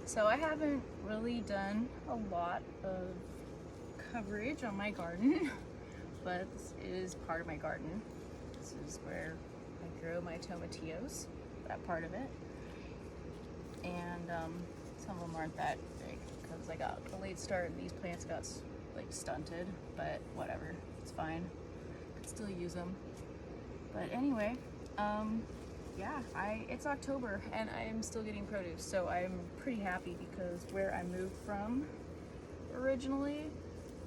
So I haven't really done a lot of coverage on my garden, but this is part of my garden. This is where I grow my tomatillos, that part of it. And some of them aren't that big because I got a late start and these plants got like stunted, but whatever, it's fine. I could still use them. But anyway, yeah, it's October and I am still getting produce, so I'm pretty happy because where I moved from originally,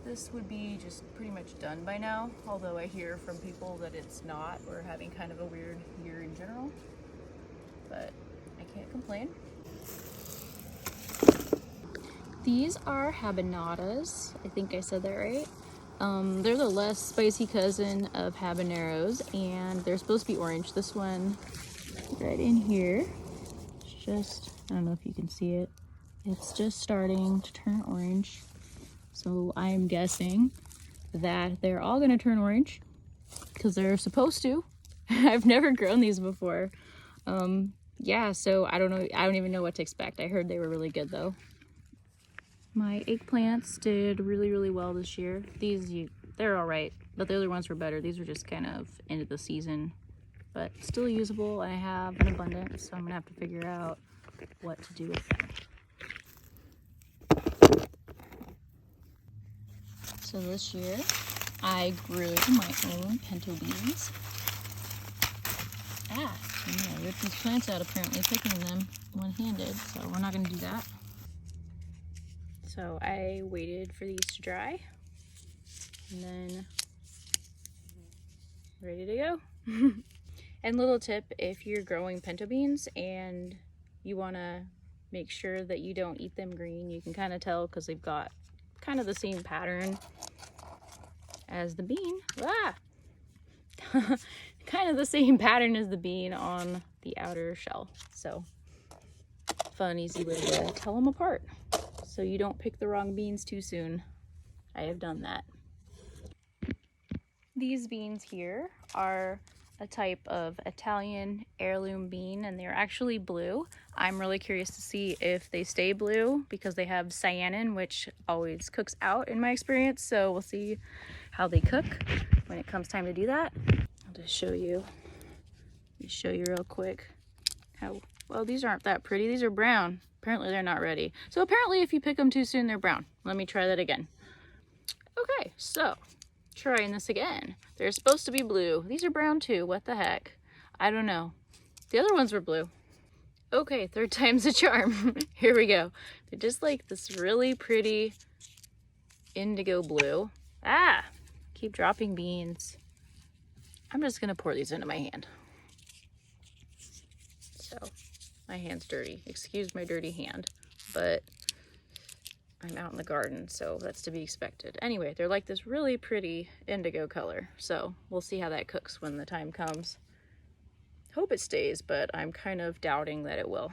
this would be just pretty much done by now, although I hear from people that it's not. We're having kind of a weird year in general, but I can't complain. These are habaneros. I think I said that right. They're the less spicy cousin of habaneros, and they're supposed to be orange. This one right in here, it's just, I don't know if you can see it, it's just starting to turn orange. So I'm guessing that they're all gonna turn orange because they're supposed to. I've never grown these before. Yeah, so I don't know, I don't even know what to expect. I heard they were really good though. My eggplants did really well this year. They're all right, but the other ones were better. These were just kind of end of the season, but still usable. I have an abundance, so I'm gonna have to figure out what to do with them. So this year, I grew my own pinto beans. I ripped these plants out apparently, picking them one-handed, so we're not gonna do that. So I waited for these to dry, and then ready to go. And little tip, if you're growing pinto beans and you wanna make sure that you don't eat them green, you can kind of tell because they've got kind of the same pattern as the bean. Kind of the same pattern as the bean on the outer shell. So fun, easy way to tell them apart, so you don't pick the wrong beans too soon. I have done that. These beans here are a type of Italian heirloom bean, and they're actually blue. I'm really curious to see if they stay blue because they have cyanin, which always cooks out in my experience. So we'll see how they cook when it comes time to do that. I'll just show you. Let me show you real quick how, well, these aren't that pretty. These are brown. Apparently they're not ready. So apparently if you pick them too soon, they're brown. Let me try that again. Okay, so trying this again. They're supposed to be blue. These are brown too. What the heck? I don't know. The other ones were blue. Okay, third time's a charm. Here we go. They're just like this really pretty indigo blue. Keep dropping beans. I'm just gonna pour these into my hand. So my hand's dirty. Excuse my dirty hand, but I'm out in the garden, so that's to be expected. Anyway, they're like this really pretty indigo color, so we'll see how that cooks when the time comes. Hope it stays, but I'm kind of doubting that it will.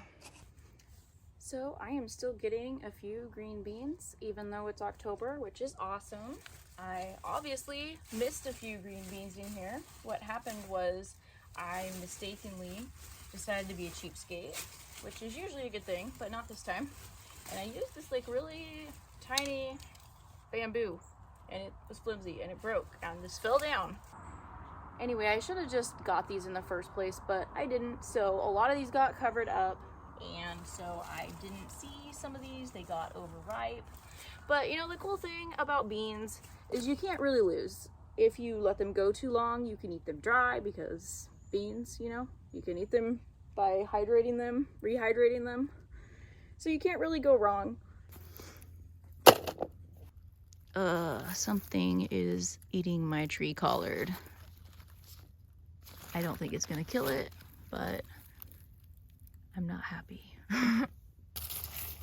So I am still getting a few green beans, even though it's October, which is awesome. I obviously missed a few green beans in here. What happened was I mistakenly decided to be a cheapskate, which is usually a good thing, but not this time. And I used this like really tiny bamboo, and it was flimsy and it broke and this fell down. Anyway, I should have just got these in the first place, but I didn't. So a lot of these got covered up, and so I didn't see some of these. They got overripe. But you know, the cool thing about beans is you can't really lose. If you let them go too long, you can eat them dry, because beans, you know, you can eat them by hydrating them, rehydrating them. So you can't really go wrong. Something is eating my tree collard. I don't think it's gonna kill it, but I'm not happy.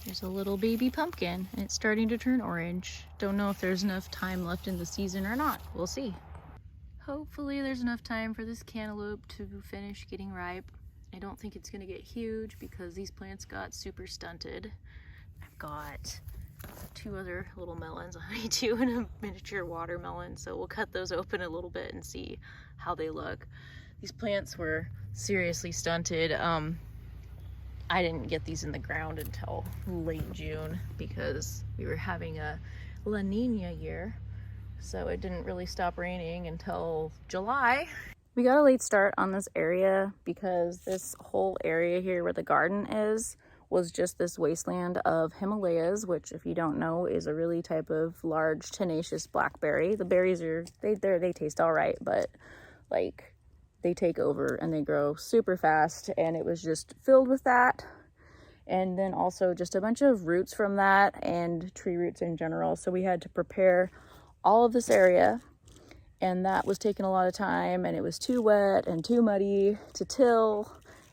There's a little baby pumpkin and it's starting to turn orange. Don't know if there's enough time left in the season or not. We'll see. Hopefully there's enough time for this cantaloupe to finish getting ripe. I don't think it's gonna get huge because these plants got super stunted. I've got 2 other little melons, a honeydew and a miniature watermelon, so we'll cut those open a little bit and see how they look. These plants were seriously stunted. I didn't get these in the ground until late June because we were having a La Nina year. So it didn't really stop raining until July. We got a late start on this area because this whole area here where the garden is was just this wasteland of Himalayas, which if you don't know is a really type of large tenacious blackberry. The berries are, they taste all right, but like they take over and they grow super fast, and it was just filled with that. And then also just a bunch of roots from that and tree roots in general. So we had to prepare all of this area, and that was taking a lot of time, and it was too wet and too muddy to till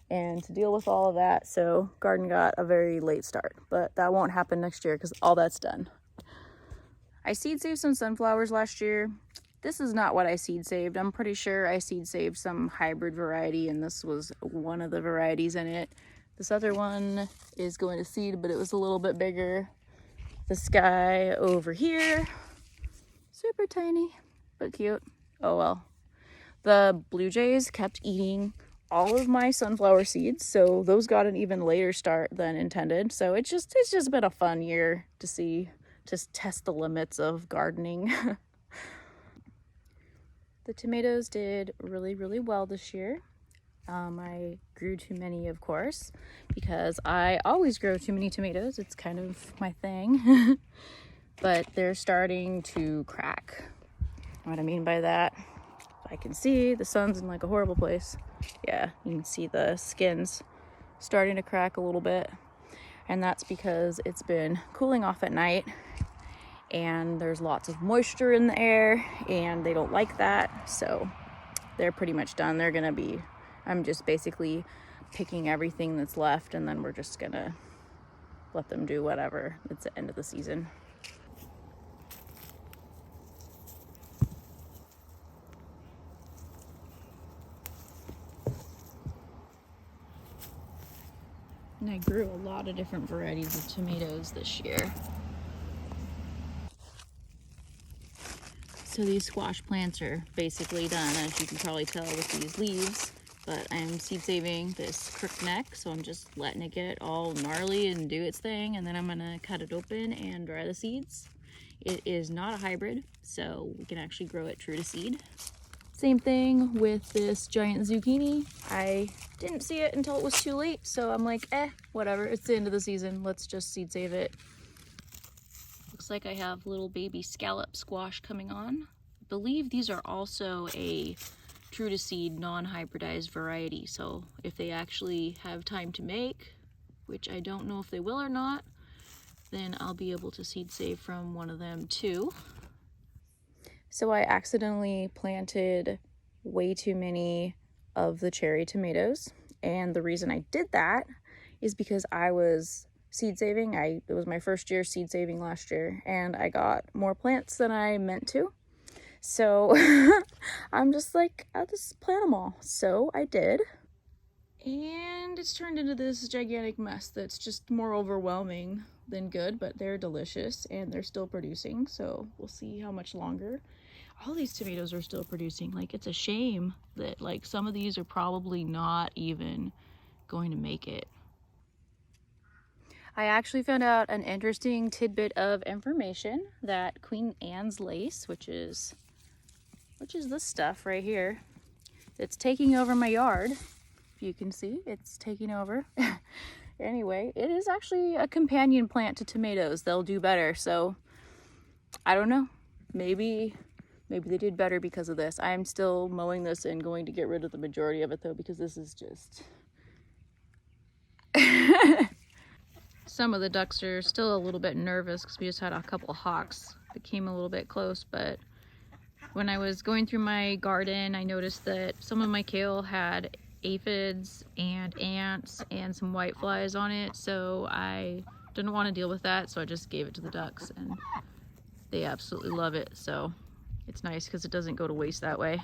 and to deal with all of that. So garden got a very late start, but that won't happen next year because all that's done. I seed saved some sunflowers last year. This is not what I seed saved. I'm pretty sure I seed saved some hybrid variety, and this was one of the varieties in it. This other one is going to seed, but it was a little bit bigger. This guy over here, super tiny, but cute. Oh well. The blue jays kept eating all of my sunflower seeds, so those got an even later start than intended. So it's just been a fun year to see, just test the limits of gardening. The tomatoes did really, really well this year. I grew too many, of course, because I always grow too many tomatoes. It's kind of my thing. But they're starting to crack. What I mean by that, I can see the sun's in like a horrible place. Yeah, you can see the skin's starting to crack a little bit, and that's because it's been cooling off at night and there's lots of moisture in the air, and they don't like that, so they're pretty much done. They're gonna be, I'm just basically picking everything that's left, and then we're just gonna let them do whatever. It's the end of the season. And I grew a lot of different varieties of tomatoes this year. So these squash plants are basically done, as you can probably tell with these leaves. But I'm seed saving this crookneck, so I'm just letting it get all gnarly and do its thing, and then I'm gonna cut it open and dry the seeds. It is not a hybrid, so we can actually grow it true to seed. Same thing with this giant zucchini. I didn't see it until it was too late, so I'm like, whatever, it's the end of the season, let's just seed save it. Looks like I have little baby scallop squash coming on. I believe these are also a true to seed non-hybridized variety, so if they actually have time to make, which I don't know if they will or not, then I'll be able to seed save from one of them too. So I accidentally planted way too many of the cherry tomatoes, and the reason I did that is because I was seed saving. It was my first year seed saving last year, and I got more plants than I meant to. So I'm just like, I'll just plant them all. So I did. And it's turned into this gigantic mess that's just more overwhelming than good, but they're delicious and they're still producing. So we'll see how much longer. All these tomatoes are still producing. Like, it's a shame that like some of these are probably not even going to make it. I actually found out an interesting tidbit of information that Queen Anne's lace, which is this stuff right here, it's taking over my yard. If you can see, it's taking over. Anyway, it is actually a companion plant to tomatoes. They'll do better. So I don't know. Maybe they did better because of this. I'm still mowing this and going to get rid of the majority of it though, because this is just some of the ducks are still a little bit nervous because we just had a couple of hawks that came a little bit close. But when I was going through my garden, I noticed that some of my kale had aphids and ants and some whiteflies on it, so I didn't want to deal with that, so I just gave it to the ducks, and they absolutely love it. So it's nice because it doesn't go to waste that way.